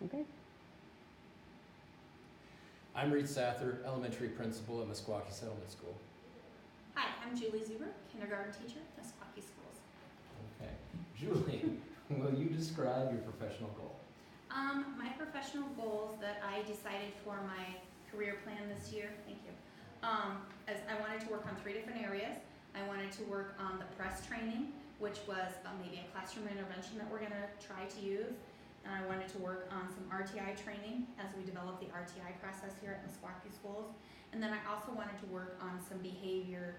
Okay. I'm Reed Sather, elementary principal at Meskwaki Settlement School. Hi, I'm Julie Zuber, kindergarten teacher at Meskwaki Schools. Okay. Julie, will you describe your professional goal? My professional goals that I decided for my career plan this year, thank you, as I wanted to work on 3 different areas. I wanted to work on the press training, which was maybe a classroom intervention that we're going to try to use. And I wanted to work on some RTI training as we develop the RTI process here at Meskwaki Schools. And then I also wanted to work on some behavior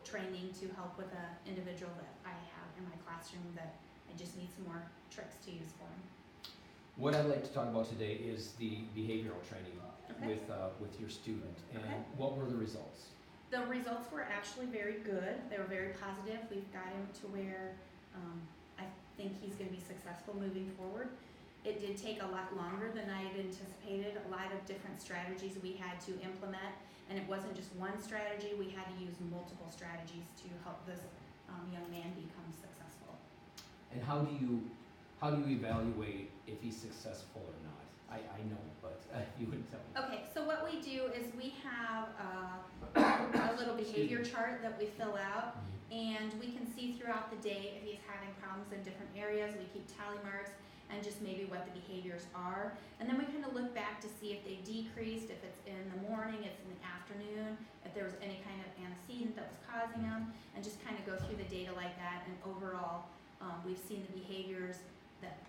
training to help with an individual that I have in my classroom that I just need some more tricks to use for him. What I'd like to talk about today is the behavioral training Okay. with your student. And Okay. what were the results? The results were actually very good. They were very positive. We've got him to where I think he's going to be successful moving forward. It did take a lot longer than I had anticipated. A lot of different strategies we had to implement, and it wasn't just one strategy. We had to use multiple strategies to help this young man become successful. And how do you evaluate if he's successful or not? I know, but you would tell me. Okay, so what we do is we have a little behavior chart that we fill out, and we can see throughout the day if he's having problems in different areas. We keep tally marks and just maybe what the behaviors are. And then we kind of look back to see if they decreased, if it's in the morning, it's in the afternoon, if there was any kind of antecedent that was causing them, and just kind of go through the data like that. And overall, we've seen the behaviors that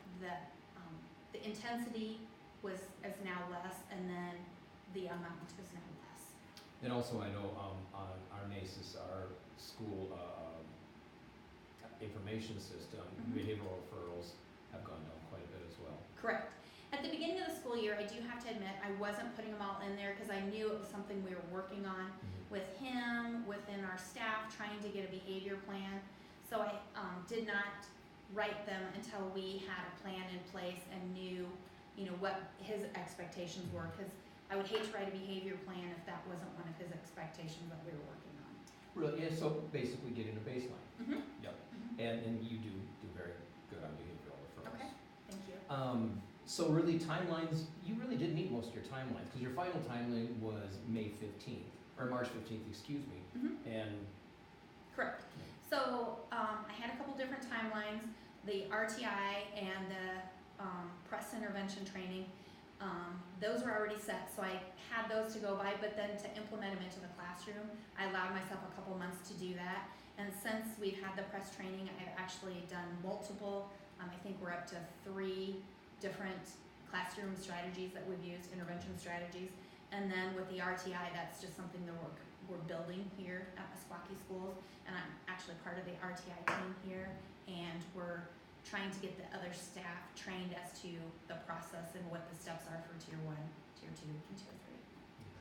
the intensity is now less, and then the amount is now less. And also, I know on our NACES, our school information system, behavioral referrals have gone down quite a bit as well. Correct. At the beginning of the school year, I do have to admit, I wasn't putting them all in there because I knew it was something we were working on with him, within our staff, trying to get a behavior plan. So I did not write them until we had a plan in place and knew, what his expectations were, because I would hate to write a behavior plan if that wasn't one of his expectations that we were working on. Really, yeah, so basically getting a baseline. Yep. Mm-hmm. And you do very good on behavioral referrals. Okay, thank you. So really timelines, you really did meet most of your timelines, because your final timeline was May 15th, or March 15th, excuse me. And Correct. So I had a couple different timelines, the RTI and the press intervention training. Those were already set, so I had those to go by, but then to implement them into the classroom, I allowed myself a couple months to do that. And since we've had the press training, I've actually done multiple, I think we're up to 3 different classroom strategies that we've used, intervention strategies. And then with the RTI, that's just something that we're building here at Meskwaki Schools. And I'm actually part of the RTI team here, and we're trying to get the other staff trained as to the process and what the steps are for Tier 1, Tier 2, and Tier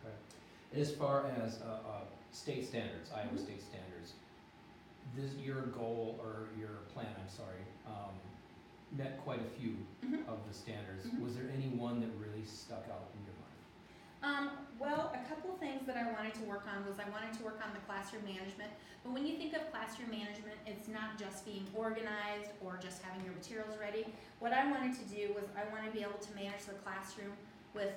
3. okay. As far as state standards, Iowa state standards, your goal or your plan, met quite a few of the standards. Was there any one that really stuck out in your mind? Well, a couple things that I wanted to work on was I wanted to work on the classroom management. But when you think of classroom management, it's not just being organized or just having your materials ready. What I wanted to do was I wanted to be able to manage the classroom with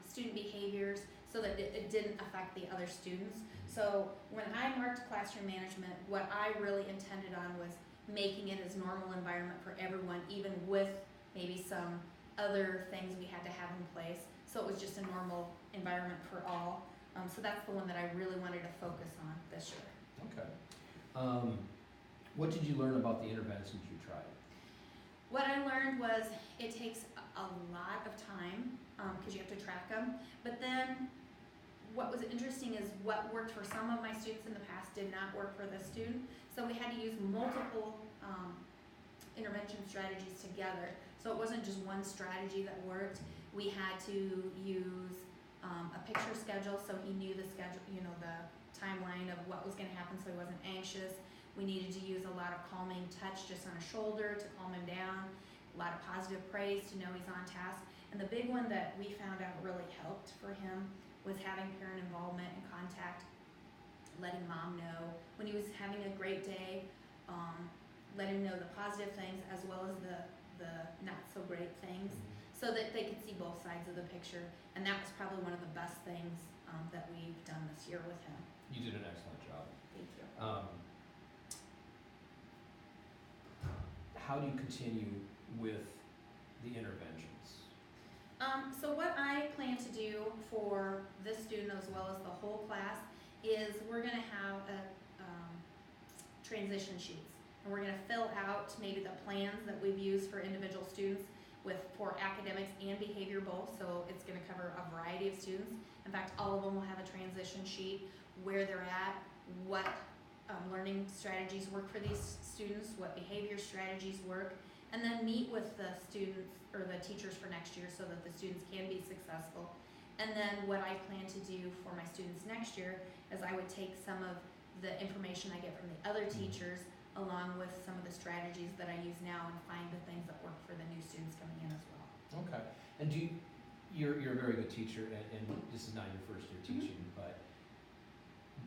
student behaviors so that it didn't affect the other students. So when I marked classroom management, what I really intended on was making it as normal environment for everyone, even with maybe some other things we had to have in place. So it was just a normal environment for all. So that's the one that I really wanted to focus on this year. Okay. What did you learn about the interventions you tried? What I learned was it takes a lot of time because you have to track them. But then what was interesting is what worked for some of my students in the past did not work for this student. So we had to use multiple intervention strategies together. So it wasn't just one strategy that worked. We had to use a picture schedule so he knew the schedule, the timeline of what was going to happen so he wasn't anxious. We needed to use a lot of calming touch just on a shoulder to calm him down, a lot of positive praise to know he's on task. And the big one that we found out really helped for him was having parent involvement and contact, letting mom know when he was having a great day, let him know the positive things as well as the not so great things. so that they could see both sides of the picture. And that was probably one of the best things that we've done this year with him. You did an excellent job. Thank you. How do you continue with the interventions? So what I plan to do for this student as well as the whole class is we're going to have transition sheets. And we're going to fill out maybe the plans that we've used for individual students for academics and behavior both. So it's going to cover a variety of students. In fact, all of them will have a transition sheet where they're at, what learning strategies work for these students, what behavior strategies work, and then meet with the students or the teachers for next year so that the students can be successful. And then what I plan to do for my students next year is I would take some of the information I get from the other teachers along with some of the strategies that I use now and find the things that work for the new students coming in as well. Okay. And you're a very good teacher, and this is not your first year teaching, but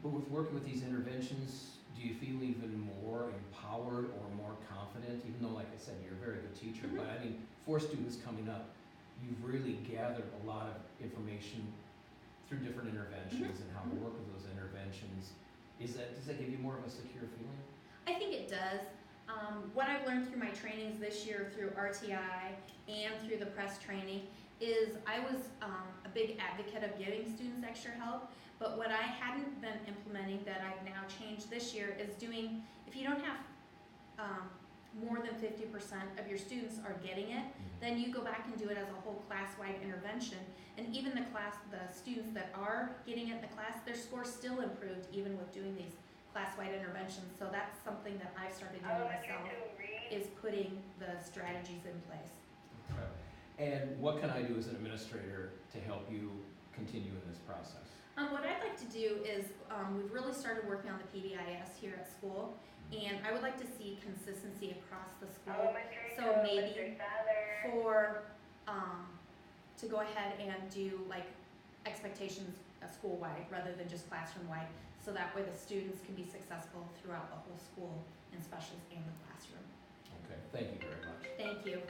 with working with these interventions, do you feel even more empowered or more confident, even though, like I said, you're a very good teacher, but I mean, for students coming up, you've really gathered a lot of information through different interventions and how to work with those interventions. Does that give you more of a secure feeling? I think it does. What I've learned through my trainings this year through RTI and through the press training is I was a big advocate of giving students extra help, but what I hadn't been implementing that I've now changed this year is doing, if you don't have more than 50% of your students are getting it, then you go back and do it as a whole class-wide intervention. And even the students that are getting it in the class, their scores still improved even with doing these class-wide interventions. So that's something that I've started doing myself, is putting the strategies in place. Okay. And what can I do as an administrator to help you continue in this process? What I'd like to do is, we've really started working on the PBIS here at school, and I would like to see consistency across the school. So maybe to go ahead and do like expectations school-wide rather than just classroom-wide, so that way the students can be successful throughout the whole school in specials and the classroom. Okay, thank you very much. Thank you.